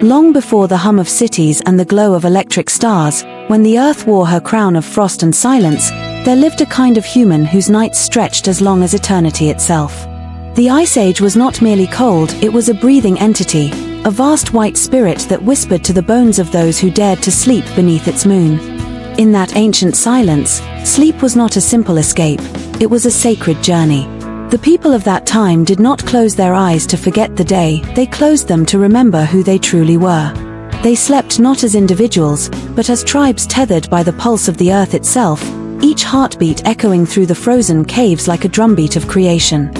Long before the hum of cities and the glow of electric stars, when the earth wore her crown of frost and silence, there lived a kind of human whose nights stretched as long as eternity itself. The Ice Age was not merely cold, it was a breathing entity, a vast white spirit that whispered to the bones of those who dared to sleep beneath its moon. In that ancient silence, sleep was not a simple escape, it was a sacred journey. The people of that time did not close their eyes to forget the day, they closed them to remember who they truly were. They slept not as individuals, but as tribes tethered by the pulse of the earth itself, each heartbeat echoing through the frozen caves like a drumbeat of creation.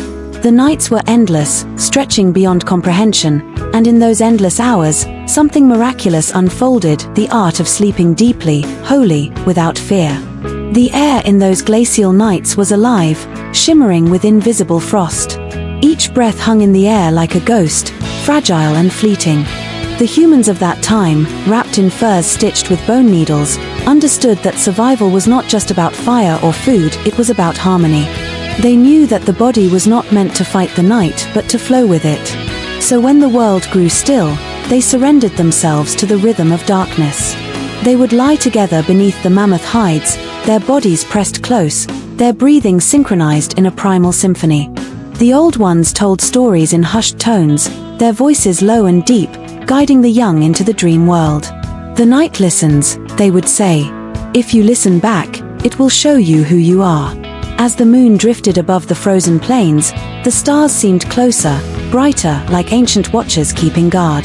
The nights were endless, stretching beyond comprehension, and in those endless hours, something miraculous unfolded, the art of sleeping deeply, wholly, without fear. The air in those glacial nights was alive, shimmering with invisible frost. Each breath hung in the air like a ghost, fragile and fleeting. The humans of that time, wrapped in furs stitched with bone needles, understood that survival was not just about fire or food, it was about harmony. They knew that the body was not meant to fight the night, but to flow with it. So when the world grew still, they surrendered themselves to the rhythm of darkness. They would lie together beneath the mammoth hides, their bodies pressed close, their breathing synchronized in a primal symphony. The old ones told stories in hushed tones, their voices low and deep, guiding the young into the dream world. The night listens, they would say. If you listen back, it will show you who you are. As the moon drifted above the frozen plains, the stars seemed closer, brighter, like ancient watchers keeping guard.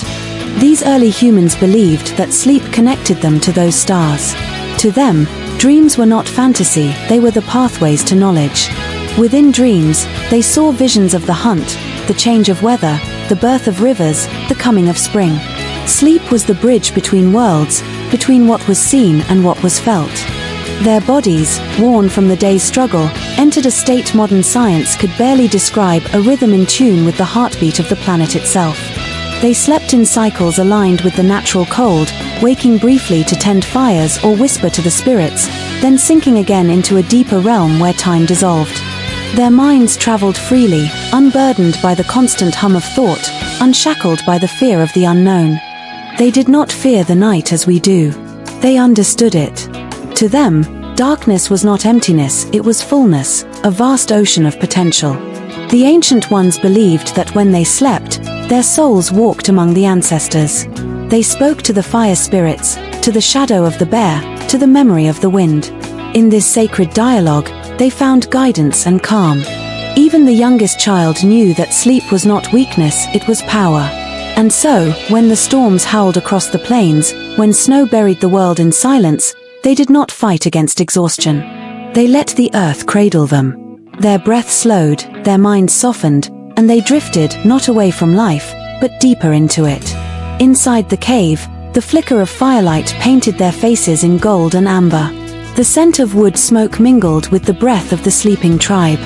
These early humans believed that sleep connected them to those stars. To them, dreams were not fantasy, they were the pathways to knowledge. Within dreams, they saw visions of the hunt, the change of weather, the birth of rivers, the coming of spring. Sleep was the bridge between worlds, between what was seen and what was felt. Their bodies, worn from the day's struggle, entered a state modern science could barely describe, a rhythm in tune with the heartbeat of the planet itself. They slept in cycles aligned with the natural cold, waking briefly to tend fires or whisper to the spirits, then sinking again into a deeper realm where time dissolved. Their minds traveled freely, unburdened by the constant hum of thought, unshackled by the fear of the unknown. They did not fear the night as we do. They understood it. To them, darkness was not emptiness, it was fullness, a vast ocean of potential. The ancient ones believed that when they slept, their souls walked among the ancestors. They spoke to the fire spirits, to the shadow of the bear, to the memory of the wind. In this sacred dialogue, they found guidance and calm. Even the youngest child knew that sleep was not weakness, it was power. And so, when the storms howled across the plains, when snow buried the world in silence, they did not fight against exhaustion. They let the earth cradle them. Their breath slowed, their minds softened, and they drifted, not away from life, but deeper into it. Inside the cave, the flicker of firelight painted their faces in gold and amber. The scent of wood smoke mingled with the breath of the sleeping tribe.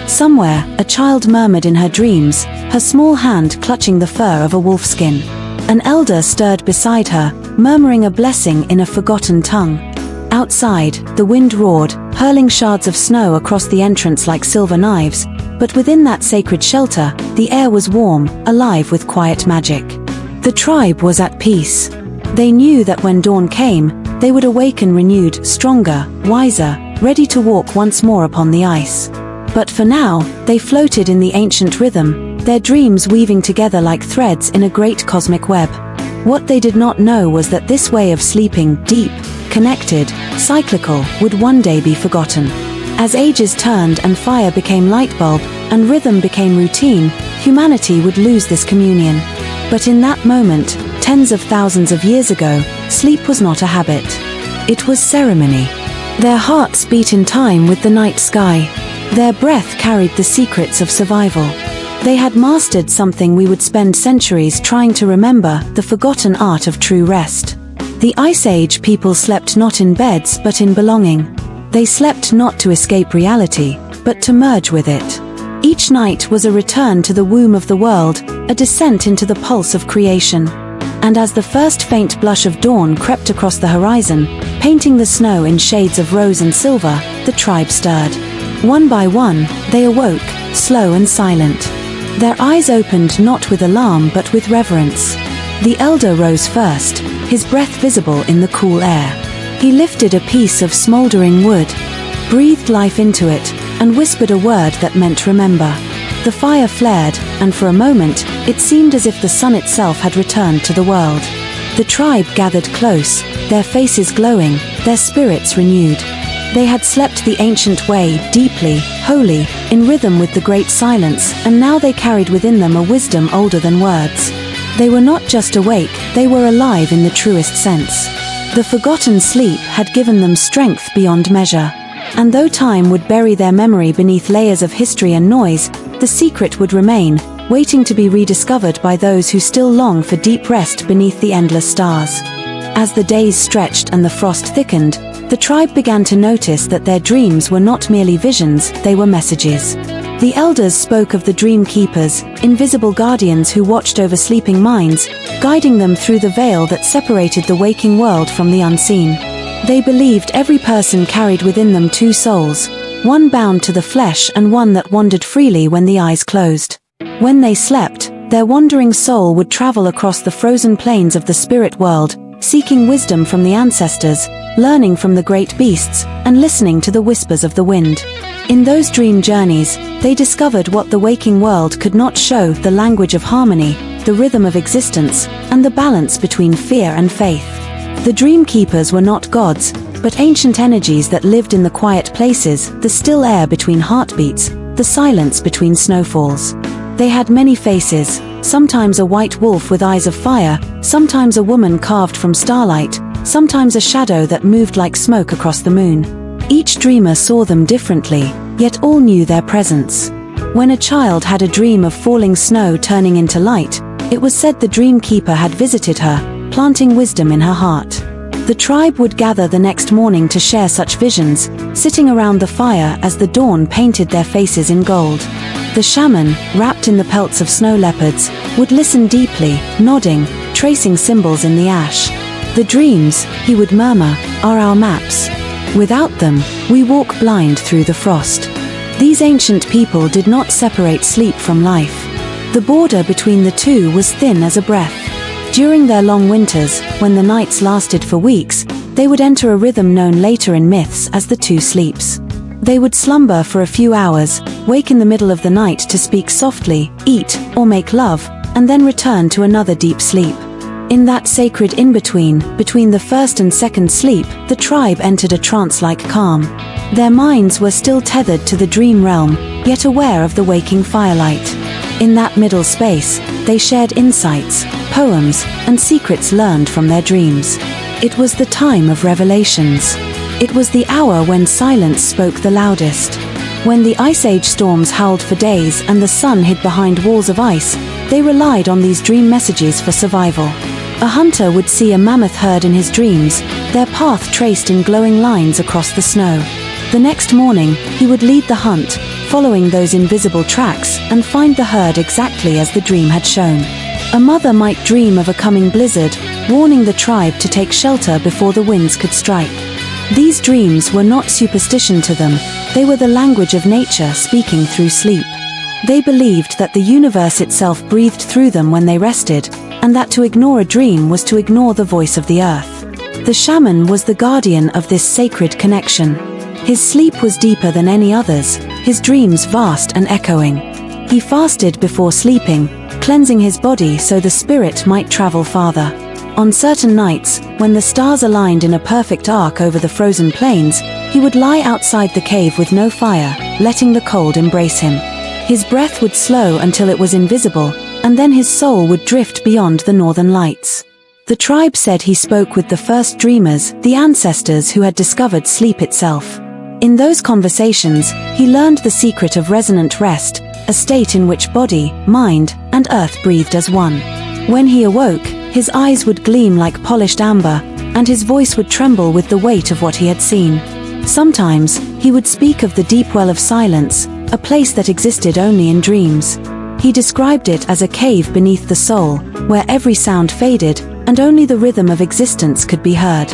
Somewhere, a child murmured in her dreams, her small hand clutching the fur of a wolfskin. An elder stirred beside her, murmuring a blessing in a forgotten tongue. Outside, the wind roared, hurling shards of snow across the entrance like silver knives, but within that sacred shelter, the air was warm, alive with quiet magic. The tribe was at peace. They knew that when dawn came, they would awaken renewed, stronger, wiser, ready to walk once more upon the ice. But for now, they floated in the ancient rhythm, their dreams weaving together like threads in a great cosmic web. What they did not know was that this way of sleeping, deep, connected, cyclical, would one day be forgotten. As ages turned and fire became light bulb, and rhythm became routine, humanity would lose this communion. But in that moment, tens of thousands of years ago, sleep was not a habit. It was ceremony. Their hearts beat in time with the night sky. Their breath carried the secrets of survival. They had mastered something we would spend centuries trying to remember, the forgotten art of true rest. The Ice Age people slept not in beds but in belonging. They slept not to escape reality, but to merge with it. Each night was a return to the womb of the world, a descent into the pulse of creation. And as the first faint blush of dawn crept across the horizon, painting the snow in shades of rose and silver, the tribe stirred. One by one, they awoke, slow and silent. Their eyes opened not with alarm but with reverence. The elder rose first, his breath visible in the cool air. He lifted a piece of smoldering wood, breathed life into it, and whispered a word that meant remember. The fire flared, and for a moment, it seemed as if the sun itself had returned to the world. The tribe gathered close, their faces glowing, their spirits renewed. They had slept the ancient way, deeply, wholly, in rhythm with the great silence, and now they carried within them a wisdom older than words. They were not just awake, they were alive in the truest sense. The forgotten sleep had given them strength beyond measure. And though time would bury their memory beneath layers of history and noise, the secret would remain, waiting to be rediscovered by those who still long for deep rest beneath the endless stars. As the days stretched and the frost thickened, the tribe began to notice that their dreams were not merely visions, they were messages. The elders spoke of the dream keepers, invisible guardians who watched over sleeping minds, guiding them through the veil that separated the waking world from the unseen. They believed every person carried within them two souls, one bound to the flesh and one that wandered freely when the eyes closed. When they slept, their wandering soul would travel across the frozen plains of the spirit world, seeking wisdom from the ancestors, learning from the great beasts, and listening to the whispers of the wind. In those dream journeys, they discovered what the waking world could not show: the language of harmony, the rhythm of existence, and the balance between fear and faith. The dream keepers were not gods, but ancient energies that lived in the quiet places, the still air between heartbeats, the silence between snowfalls. They had many faces, sometimes a white wolf with eyes of fire, sometimes a woman carved from starlight, sometimes a shadow that moved like smoke across the moon. Each dreamer saw them differently, yet all knew their presence. When a child had a dream of falling snow turning into light, it was said the dream keeper had visited her, planting wisdom in her heart. The tribe would gather the next morning to share such visions, sitting around the fire as the dawn painted their faces in gold. The shaman, wrapped in the pelts of snow leopards, would listen deeply, nodding, tracing symbols in the ash. "The dreams," he would murmur, "are our maps. Without them, we walk blind through the frost." These ancient people did not separate sleep from life. The border between the two was thin as a breath. During their long winters, when the nights lasted for weeks, they would enter a rhythm known later in myths as the two sleeps. They would slumber for a few hours, wake in the middle of the night to speak softly, eat, or make love, and then return to another deep sleep. In that sacred in-between, between the first and second sleep, the tribe entered a trance-like calm. Their minds were still tethered to the dream realm, yet aware of the waking firelight. In that middle space, they shared insights, poems, and secrets learned from their dreams. It was the time of revelations. It was the hour when silence spoke the loudest. When the Ice Age storms howled for days and the sun hid behind walls of ice, they relied on these dream messages for survival. A hunter would see a mammoth herd in his dreams, their path traced in glowing lines across the snow. The next morning, he would lead the hunt, following those invisible tracks, and find the herd exactly as the dream had shown. A mother might dream of a coming blizzard, warning the tribe to take shelter before the winds could strike. These dreams were not superstition to them, they were the language of nature speaking through sleep. They believed that the universe itself breathed through them when they rested, and that to ignore a dream was to ignore the voice of the earth. The shaman was the guardian of this sacred connection. His sleep was deeper than any others, his dreams vast and echoing. He fasted before sleeping, cleansing his body so the spirit might travel farther. On certain nights, when the stars aligned in a perfect arc over the frozen plains, he would lie outside the cave with no fire, letting the cold embrace him. His breath would slow until it was invisible, and then his soul would drift beyond the northern lights. The tribe said he spoke with the first dreamers, the ancestors who had discovered sleep itself. In those conversations, he learned the secret of resonant rest, a state in which body, mind, and earth breathed as one. When he awoke, his eyes would gleam like polished amber, and his voice would tremble with the weight of what he had seen. Sometimes, he would speak of the deep well of silence, a place that existed only in dreams. He described it as a cave beneath the soul, where every sound faded, and only the rhythm of existence could be heard.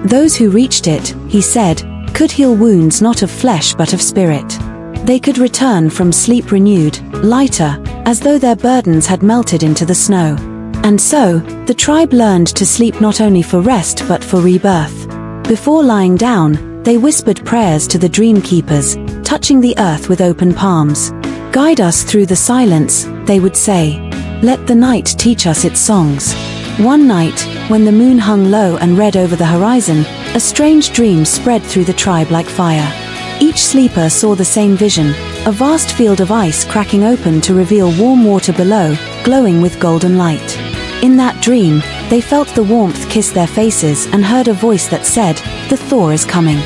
Those who reached it, he said, could heal wounds not of flesh but of spirit. They could return from sleep renewed, lighter, as though their burdens had melted into the snow. And so, the tribe learned to sleep not only for rest but for rebirth. Before lying down, they whispered prayers to the dream keepers, touching the earth with open palms. "Guide us through the silence," they would say. "Let the night teach us its songs." One night, when the moon hung low and red over the horizon, a strange dream spread through the tribe like fire. Each sleeper saw the same vision, a vast field of ice cracking open to reveal warm water below, glowing with golden light. In that dream, they felt the warmth kiss their faces and heard a voice that said, "The thaw is coming."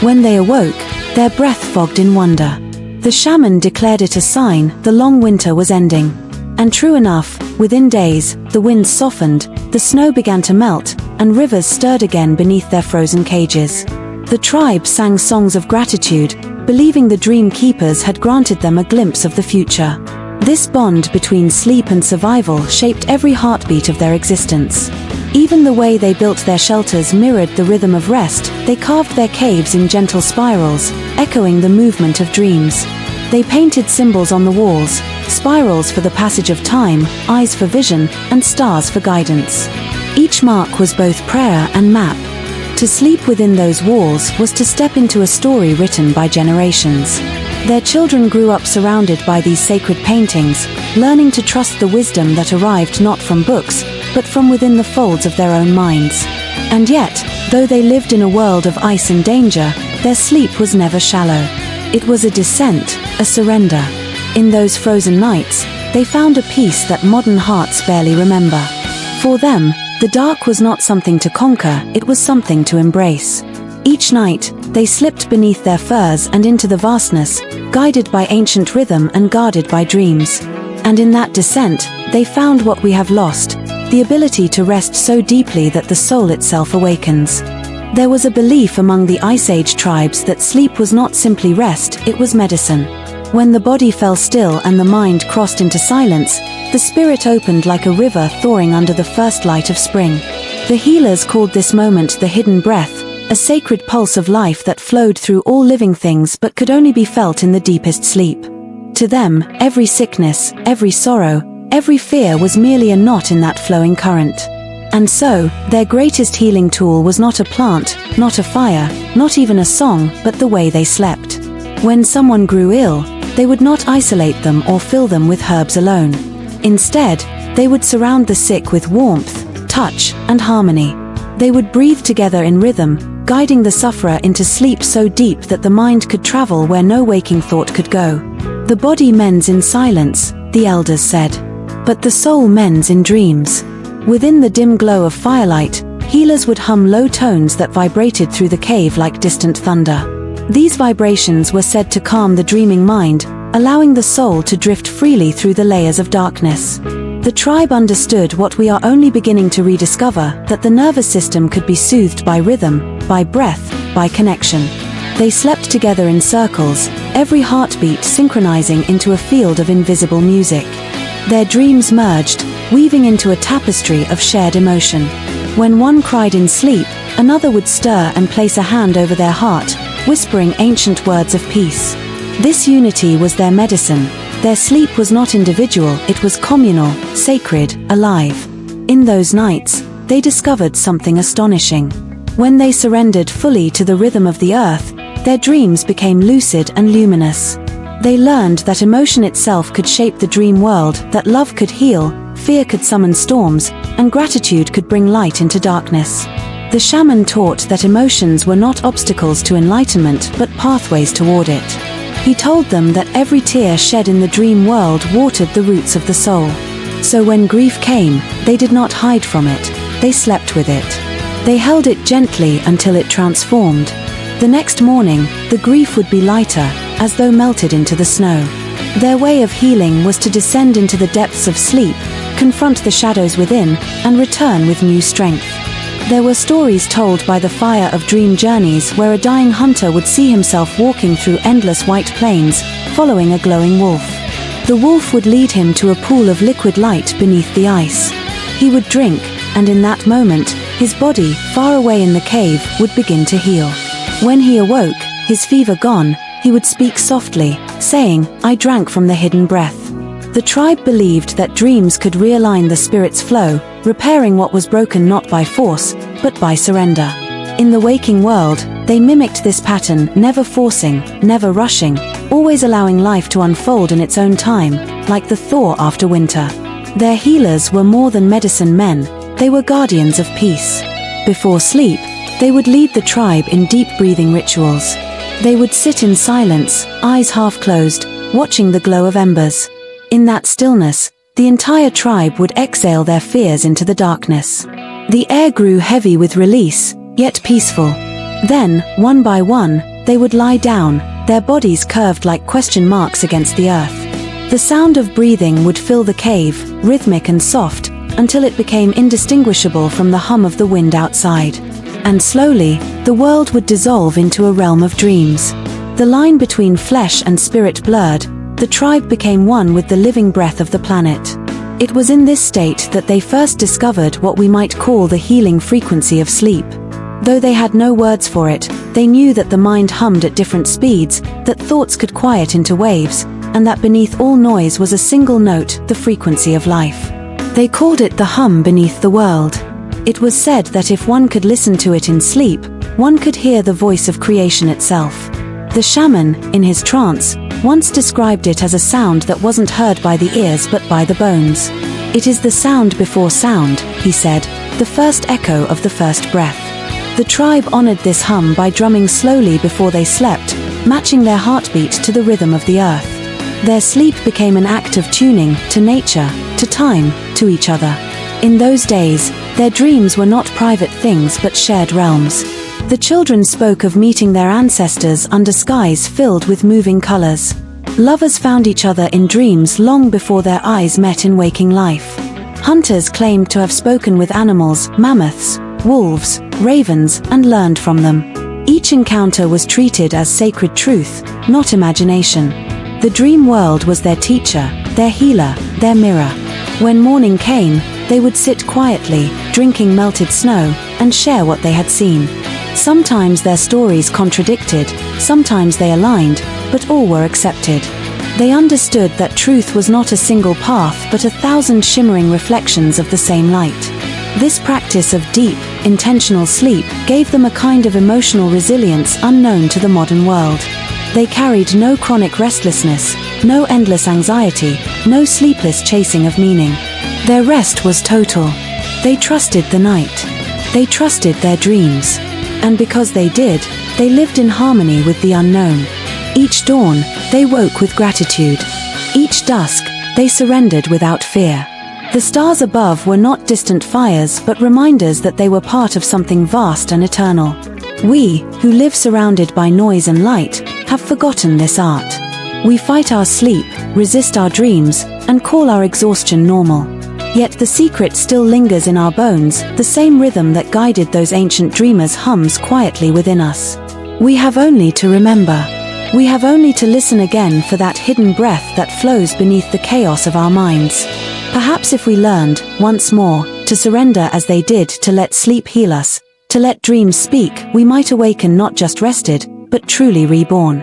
When they awoke, their breath fogged in wonder. The shaman declared it a sign the long winter was ending. And true enough, within days, the winds softened, the snow began to melt, and rivers stirred again beneath their frozen cages. The tribe sang songs of gratitude, believing the dream keepers had granted them a glimpse of the future. This bond between sleep and survival shaped every heartbeat of their existence. Even the way they built their shelters mirrored the rhythm of rest. They carved their caves in gentle spirals, echoing the movement of dreams. They painted symbols on the walls, spirals for the passage of time, eyes for vision, and stars for guidance. Each mark was both prayer and map. To sleep within those walls was to step into a story written by generations. Their children grew up surrounded by these sacred paintings, learning to trust the wisdom that arrived not from books, but from within the folds of their own minds. And yet, though they lived in a world of ice and danger, their sleep was never shallow. It was a descent, a surrender. In those frozen nights, they found a peace that modern hearts barely remember. For them, the dark was not something to conquer, it was something to embrace. Each night, they slipped beneath their furs and into the vastness, guided by ancient rhythm and guarded by dreams. And in that descent, they found what we have lost, the ability to rest so deeply that the soul itself awakens. There was a belief among the Ice Age tribes that sleep was not simply rest, it was medicine. When the body fell still and the mind crossed into silence, the spirit opened like a river thawing under the first light of spring. The healers called this moment the hidden breath, a sacred pulse of life that flowed through all living things but could only be felt in the deepest sleep. To them, every sickness, every sorrow, every fear was merely a knot in that flowing current. And so, their greatest healing tool was not a plant, not a fire, not even a song, but the way they slept. When someone grew ill, they would not isolate them or fill them with herbs alone. Instead, they would surround the sick with warmth, touch, and harmony. They would breathe together in rhythm, guiding the sufferer into sleep so deep that the mind could travel where no waking thought could go. The body mends in silence, the elders said. But the soul mends in dreams. Within the dim glow of firelight, healers would hum low tones that vibrated through the cave like distant thunder. These vibrations were said to calm the dreaming mind, allowing the soul to drift freely through the layers of darkness. The tribe understood what we are only beginning to rediscover, that the nervous system could be soothed by rhythm, by breath, by connection. They slept together in circles, every heartbeat synchronizing into a field of invisible music. Their dreams merged, weaving into a tapestry of shared emotion. When one cried in sleep, another would stir and place a hand over their heart, whispering ancient words of peace. This unity was their medicine. Their sleep was not individual, it was communal, sacred, alive. In those nights, they discovered something astonishing. When they surrendered fully to the rhythm of the earth, their dreams became lucid and luminous. They learned that emotion itself could shape the dream world, that love could heal, fear could summon storms, and gratitude could bring light into darkness. The shaman taught that emotions were not obstacles to enlightenment but pathways toward it. He told them that every tear shed in the dream world watered the roots of the soul. So when grief came, they did not hide from it, they slept with it. They held it gently until it transformed. The next morning, the grief would be lighter, as though melted into the snow. Their way of healing was to descend into the depths of sleep, confront the shadows within, and return with new strength. There were stories told by the fire of dream journeys where a dying hunter would see himself walking through endless white plains, following a glowing wolf. The wolf would lead him to a pool of liquid light beneath the ice. He would drink, and in that moment, his body, far away in the cave, would begin to heal. When he awoke, his fever gone, he would speak softly, saying, "I drank from the hidden breath." The tribe believed that dreams could realign the spirit's flow, repairing what was broken not by force, but by surrender. In the waking world, they mimicked this pattern, never forcing, never rushing, always allowing life to unfold in its own time, like the thaw after winter. Their healers were more than medicine men, they were guardians of peace. Before sleep, they would lead the tribe in deep breathing rituals. They would sit in silence, eyes half closed, watching the glow of embers. In that stillness, the entire tribe would exhale their fears into the darkness. The air grew heavy with release, yet peaceful. Then, one by one, they would lie down, their bodies curved like question marks against the earth. The sound of breathing would fill the cave, rhythmic and soft, until it became indistinguishable from the hum of the wind outside. And slowly, the world would dissolve into a realm of dreams. The line between flesh and spirit blurred, the tribe became one with the living breath of the planet. It was in this state that they first discovered what we might call the healing frequency of sleep. Though they had no words for it, they knew that the mind hummed at different speeds, that thoughts could quiet into waves, and that beneath all noise was a single note, the frequency of life. They called it the hum beneath the world. It was said that if one could listen to it in sleep, one could hear the voice of creation itself. The shaman, in his trance, once described it as a sound that wasn't heard by the ears but by the bones. It is the sound before sound, he said, the first echo of the first breath. The tribe honored this hum by drumming slowly before they slept, matching their heartbeat to the rhythm of the earth. Their sleep became an act of tuning to nature, to time, to each other. In those days, their dreams were not private things but shared realms. The children spoke of meeting their ancestors under skies filled with moving colors. Lovers found each other in dreams long before their eyes met in waking life. Hunters claimed to have spoken with animals, mammoths, wolves, ravens, and learned from them. Each encounter was treated as sacred truth, not imagination. The dream world was their teacher, their healer, their mirror. When morning came, they would sit quietly, drinking melted snow, and share what they had seen. Sometimes their stories contradicted, sometimes they aligned, but all were accepted. They understood that truth was not a single path but 1,000 shimmering reflections of the same light. This practice of deep, intentional sleep gave them a kind of emotional resilience unknown to the modern world. They carried no chronic restlessness, no endless anxiety, no sleepless chasing of meaning. Their rest was total. They trusted the night. They trusted their dreams. And because they did, they lived in harmony with the unknown. Each dawn, they woke with gratitude. Each dusk, they surrendered without fear. The stars above were not distant fires but reminders that they were part of something vast and eternal. We, who live surrounded by noise and light, have forgotten this art. We fight our sleep, resist our dreams, and call our exhaustion normal. Yet the secret still lingers in our bones, the same rhythm that guided those ancient dreamers hums quietly within us. We have only to remember. We have only to listen again for that hidden breath that flows beneath the chaos of our minds. Perhaps if we learned, once more, to surrender as they did, to let sleep heal us, to let dreams speak, we might awaken not just rested, but truly reborn.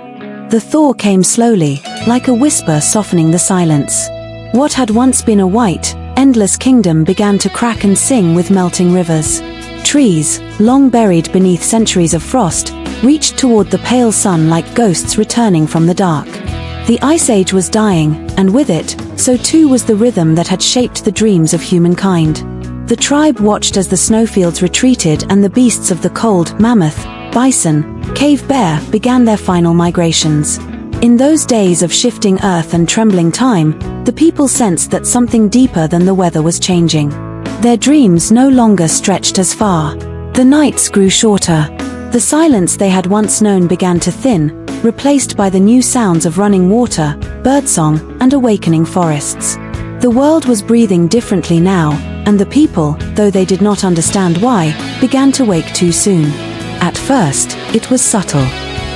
The thaw came slowly, like a whisper softening the silence. What had once been a white, endless kingdom began to crack and sing with melting rivers. Trees, long buried beneath centuries of frost, reached toward the pale sun like ghosts returning from the dark. The Ice Age was dying, and with it, so too was the rhythm that had shaped the dreams of humankind. The tribe watched as the snowfields retreated and the beasts of the cold, mammoth, bison, cave bear, began their final migrations. In those days of shifting earth and trembling time, the people sensed that something deeper than the weather was changing. Their dreams no longer stretched as far. The nights grew shorter. The silence they had once known began to thin, replaced by the new sounds of running water, birdsong, and awakening forests. The world was breathing differently now, and the people, though they did not understand why, began to wake too soon. At first, it was subtle.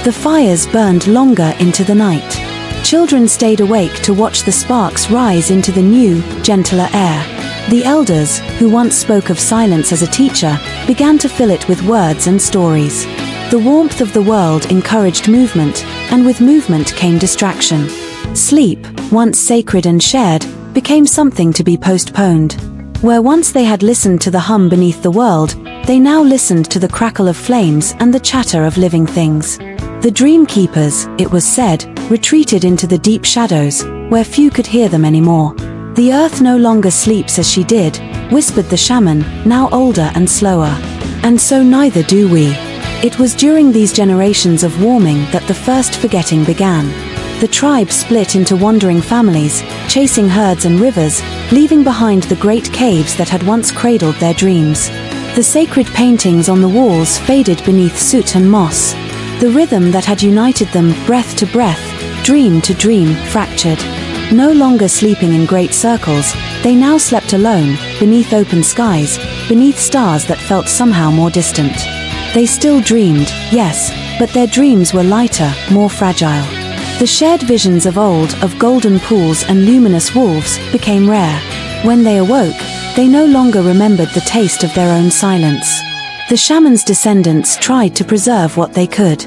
The fires burned longer into the night. Children stayed awake to watch the sparks rise into the new, gentler air. The elders, who once spoke of silence as a teacher, began to fill it with words and stories. The warmth of the world encouraged movement, and with movement came distraction. Sleep, once sacred and shared, became something to be postponed. Where once they had listened to the hum beneath the world, they now listened to the crackle of flames and the chatter of living things. The dream keepers, it was said, retreated into the deep shadows, where few could hear them anymore. "The earth no longer sleeps as she did," whispered the shaman, now older and slower. "And so neither do we." It was during these generations of warming that the first forgetting began. The tribe split into wandering families, chasing herds and rivers, leaving behind the great caves that had once cradled their dreams. The sacred paintings on the walls faded beneath soot and moss. The rhythm that had united them, breath to breath, dream to dream, fractured. No longer sleeping in great circles, they now slept alone, beneath open skies, beneath stars that felt somehow more distant. They still dreamed, yes, but their dreams were lighter, more fragile. The shared visions of old, of golden pools and luminous wolves, became rare. When they awoke, they no longer remembered the taste of their own silence. The shaman's descendants tried to preserve what they could.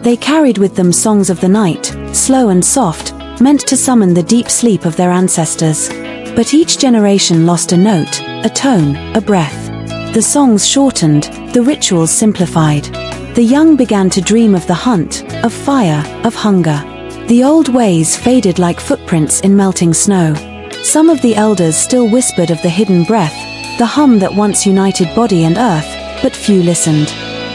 They carried with them songs of the night, slow and soft, meant to summon the deep sleep of their ancestors. But each generation lost a note, a tone, a breath. The songs shortened, the rituals simplified. The young began to dream of the hunt, of fire, of hunger. The old ways faded like footprints in melting snow. Some of the elders still whispered of the hidden breath, the hum that once united body and earth, but few listened.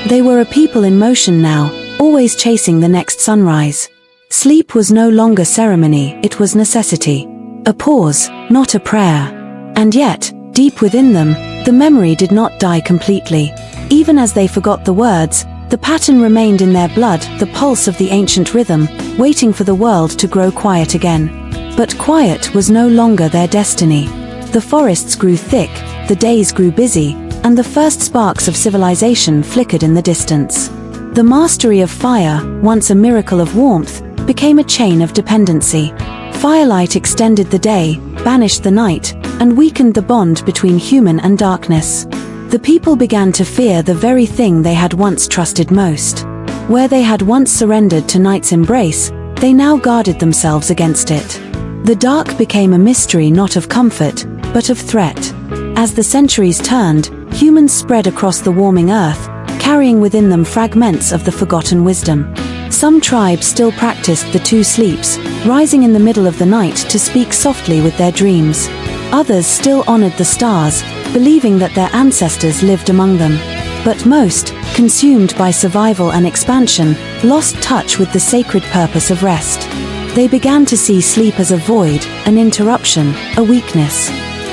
They were a people in motion now, always chasing the next sunrise. Sleep was no longer ceremony, it was necessity. A pause, not a prayer. And yet, deep within them, the memory did not die completely. Even as they forgot the words, the pattern remained in their blood, the pulse of the ancient rhythm, waiting for the world to grow quiet again. But quiet was no longer their destiny. The forests grew thick, the days grew busy, and the first sparks of civilization flickered in the distance. The mastery of fire, once a miracle of warmth, became a chain of dependency. Firelight extended the day, banished the night, and weakened the bond between human and darkness. The people began to fear the very thing they had once trusted most. Where they had once surrendered to night's embrace, they now guarded themselves against it. The dark became a mystery not of comfort, but of threat. As the centuries turned, humans spread across the warming earth, carrying within them fragments of the forgotten wisdom. Some tribes still practiced the two sleeps, rising in the middle of the night to speak softly with their dreams. Others still honored the stars, believing that their ancestors lived among them. But most, consumed by survival and expansion, lost touch with the sacred purpose of rest. They began to see sleep as a void, an interruption, a weakness.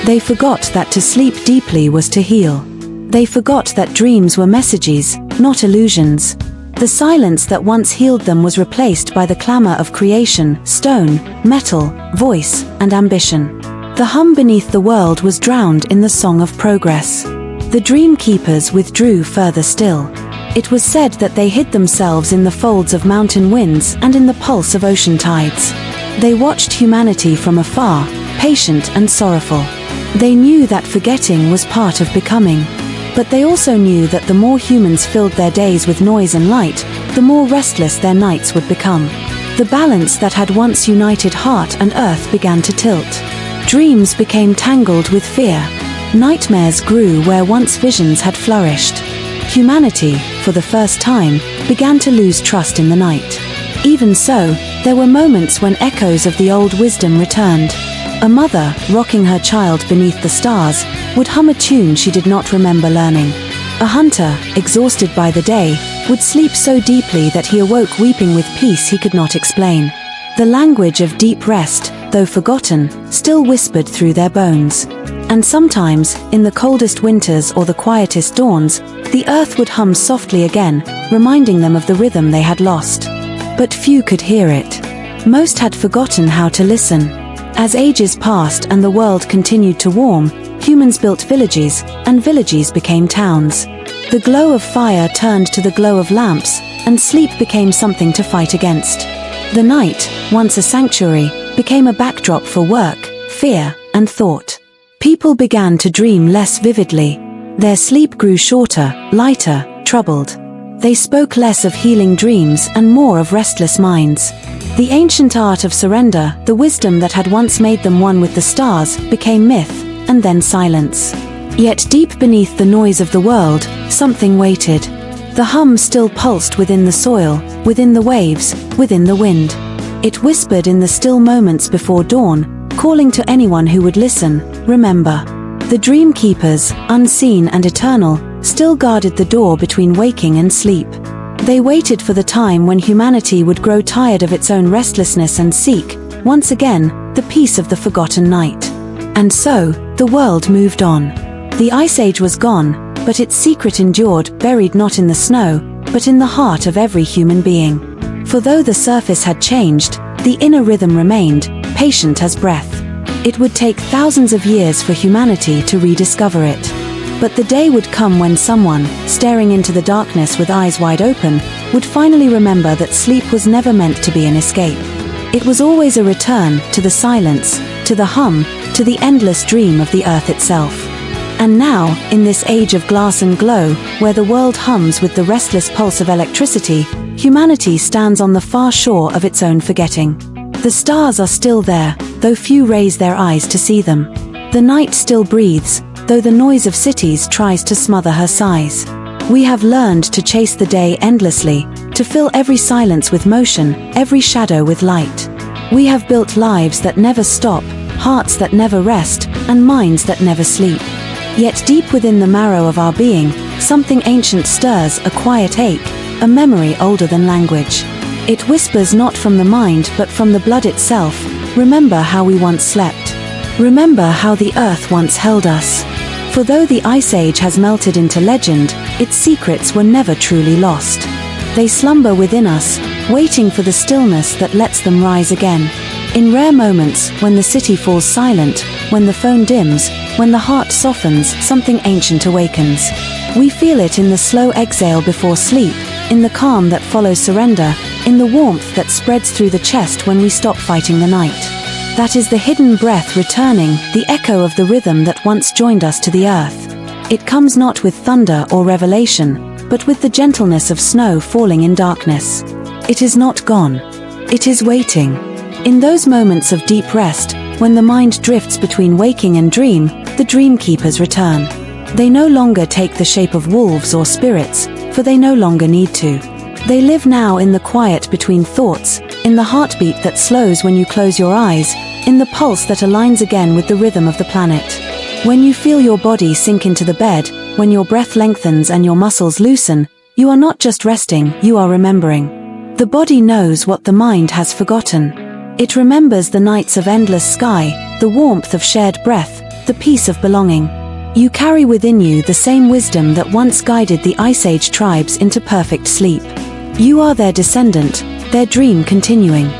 They forgot that to sleep deeply was to heal. They forgot that dreams were messages, not illusions. The silence that once healed them was replaced by the clamor of creation, stone, metal, voice, and ambition. The hum beneath the world was drowned in the song of progress. The dream keepers withdrew further still. It was said that they hid themselves in the folds of mountain winds and in the pulse of ocean tides. They watched humanity from afar, patient and sorrowful. They knew that forgetting was part of becoming. But they also knew that the more humans filled their days with noise and light, the more restless their nights would become. The balance that had once united heart and earth began to tilt. Dreams became tangled with fear. Nightmares grew where once visions had flourished. Humanity, for the first time, began to lose trust in the night. Even so, there were moments when echoes of the old wisdom returned. A mother, rocking her child beneath the stars, would hum a tune she did not remember learning. A hunter, exhausted by the day, would sleep so deeply that he awoke weeping with peace he could not explain. The language of deep rest, though forgotten, still whispered through their bones. And sometimes, in the coldest winters or the quietest dawns, the earth would hum softly again, reminding them of the rhythm they had lost. But few could hear it. Most had forgotten how to listen. As ages passed and the world continued to warm, humans built villages, and villages became towns. The glow of fire turned to the glow of lamps, and sleep became something to fight against. The night, once a sanctuary, became a backdrop for work, fear, and thought. People began to dream less vividly. Their sleep grew shorter, lighter, troubled. They spoke less of healing dreams and more of restless minds. The ancient art of surrender, the wisdom that had once made them one with the stars, became myth, and then silence. Yet deep beneath the noise of the world, something waited. The hum still pulsed within the soil, within the waves, within the wind. It whispered in the still moments before dawn, calling to anyone who would listen, remember. The dream keepers, unseen and eternal, still guarded the door between waking and sleep. They waited for the time when humanity would grow tired of its own restlessness and seek, once again, the peace of the forgotten night. And so, the world moved on. The Ice Age was gone, but its secret endured, buried not in the snow, but in the heart of every human being. For though the surface had changed, the inner rhythm remained, patient as breath. It would take thousands of years for humanity to rediscover it. But the day would come when someone, staring into the darkness with eyes wide open, would finally remember that sleep was never meant to be an escape. It was always a return to the silence, to the hum, to the endless dream of the earth itself. And now, in this age of glass and glow, where the world hums with the restless pulse of electricity, humanity stands on the far shore of its own forgetting. The stars are still there, though few raise their eyes to see them. The night still breathes, though the noise of cities tries to smother her sighs. We have learned to chase the day endlessly, to fill every silence with motion, every shadow with light. We have built lives that never stop, hearts that never rest, and minds that never sleep. Yet deep within the marrow of our being, something ancient stirs, a quiet ache, a memory older than language. It whispers not from the mind but from the blood itself, remember how we once slept. Remember how the earth once held us. For though the Ice Age has melted into legend, its secrets were never truly lost. They slumber within us, waiting for the stillness that lets them rise again. In rare moments, when the city falls silent, when the phone dims, when the heart softens, something ancient awakens. We feel it in the slow exhale before sleep, in the calm that follows surrender, in the warmth that spreads through the chest when we stop fighting the night. That is the hidden breath returning, the echo of the rhythm that once joined us to the earth. It comes not with thunder or revelation, but with the gentleness of snow falling in darkness. It is not gone. It is waiting. In those moments of deep rest, when the mind drifts between waking and dream, the dream keepers return. They no longer take the shape of wolves or spirits, for they no longer need to. They live now in the quiet between thoughts, in the heartbeat that slows when you close your eyes, in the pulse that aligns again with the rhythm of the planet. When you feel your body sink into the bed, when your breath lengthens and your muscles loosen, you are not just resting, you are remembering. The body knows what the mind has forgotten. It remembers the nights of endless sky, the warmth of shared breath, the peace of belonging. You carry within you the same wisdom that once guided the Ice Age tribes into perfect sleep. You are their descendant, their dream continuing.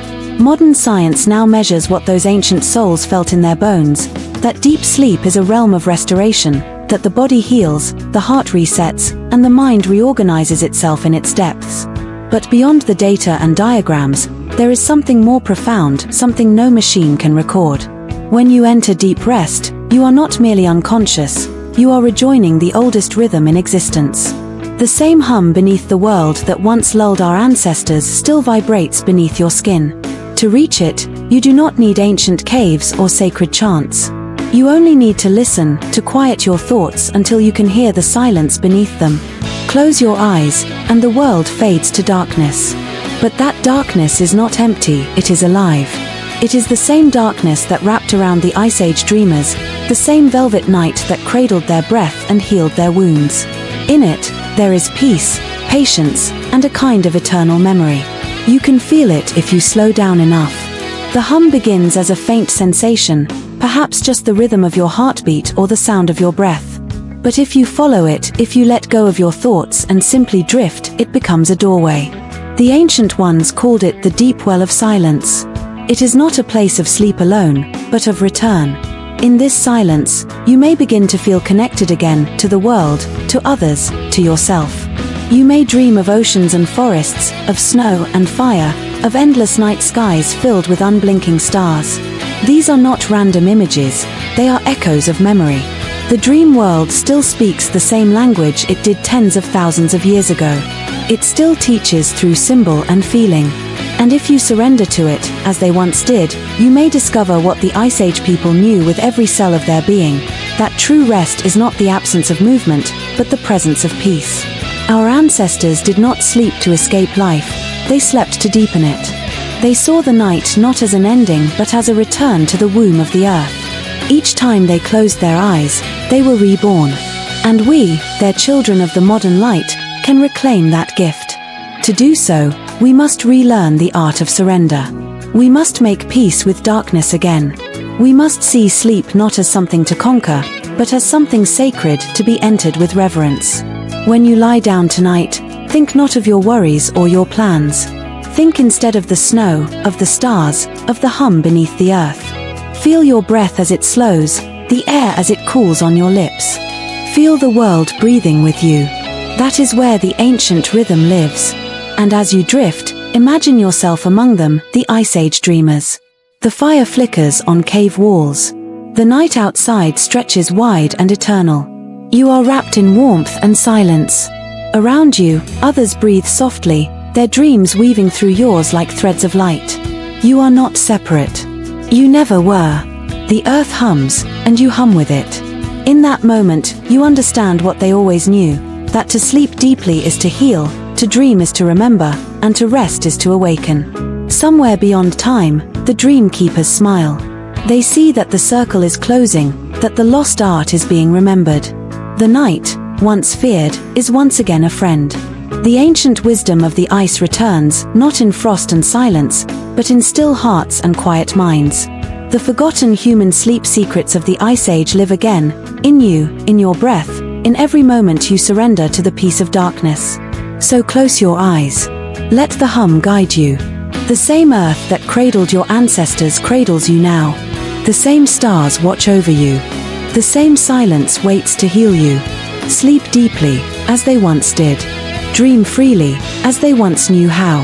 Modern science now measures what those ancient souls felt in their bones, that deep sleep is a realm of restoration, that the body heals, the heart resets, and the mind reorganizes itself in its depths. But beyond the data and diagrams, there is something more profound, something no machine can record. When you enter deep rest, you are not merely unconscious, you are rejoining the oldest rhythm in existence. The same hum beneath the world that once lulled our ancestors still vibrates beneath your skin. To reach it, you do not need ancient caves or sacred chants. You only need to listen, to quiet your thoughts until you can hear the silence beneath them. Close your eyes, and the world fades to darkness. But that darkness is not empty, it is alive. It is the same darkness that wrapped around the Ice Age dreamers, the same velvet night that cradled their breath and healed their wounds. In it, there is peace, patience, and a kind of eternal memory. You can feel it if you slow down enough. The hum begins as a faint sensation, perhaps just the rhythm of your heartbeat or the sound of your breath. But if you follow it, if you let go of your thoughts and simply drift, it becomes a doorway. The ancient ones called it the deep well of silence. It is not a place of sleep alone, but of return. In this silence, you may begin to feel connected again to the world, to others, to yourself. You may dream of oceans and forests, of snow and fire, of endless night skies filled with unblinking stars. These are not random images, they are echoes of memory. The dream world still speaks the same language it did tens of thousands of years ago. It still teaches through symbol and feeling. And if you surrender to it, as they once did, you may discover what the Ice Age people knew with every cell of their being, that true rest is not the absence of movement, but the presence of peace. Our ancestors did not sleep to escape life, they slept to deepen it. They saw the night not as an ending but as a return to the womb of the earth. Each time they closed their eyes, they were reborn. And we, their children of the modern light, can reclaim that gift. To do so, we must relearn the art of surrender. We must make peace with darkness again. We must see sleep not as something to conquer, but as something sacred to be entered with reverence. When you lie down tonight, think not of your worries or your plans. Think instead of the snow, of the stars, of the hum beneath the earth. Feel your breath as it slows, the air as it cools on your lips. Feel the world breathing with you. That is where the ancient rhythm lives. And as you drift, imagine yourself among them, the Ice Age dreamers. The fire flickers on cave walls. The night outside stretches wide and eternal. You are wrapped in warmth and silence. Around you, others breathe softly, their dreams weaving through yours like threads of light. You are not separate. You never were. The earth hums, and you hum with it. In that moment, you understand what they always knew, that to sleep deeply is to heal, to dream is to remember, and to rest is to awaken. Somewhere beyond time, the dream keepers smile. They see that the circle is closing, that the lost art is being remembered. The night, once feared, is once again a friend. The ancient wisdom of the ice returns, not in frost and silence, but in still hearts and quiet minds. The forgotten human sleep secrets of the Ice Age live again, in you, in your breath, in every moment you surrender to the peace of darkness. So close your eyes. Let the hum guide you. The same earth that cradled your ancestors cradles you now. The same stars watch over you. The same silence waits to heal you. Sleep deeply, as they once did. Dream freely, as they once knew how.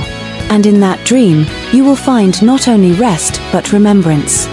And in that dream, you will find not only rest but remembrance.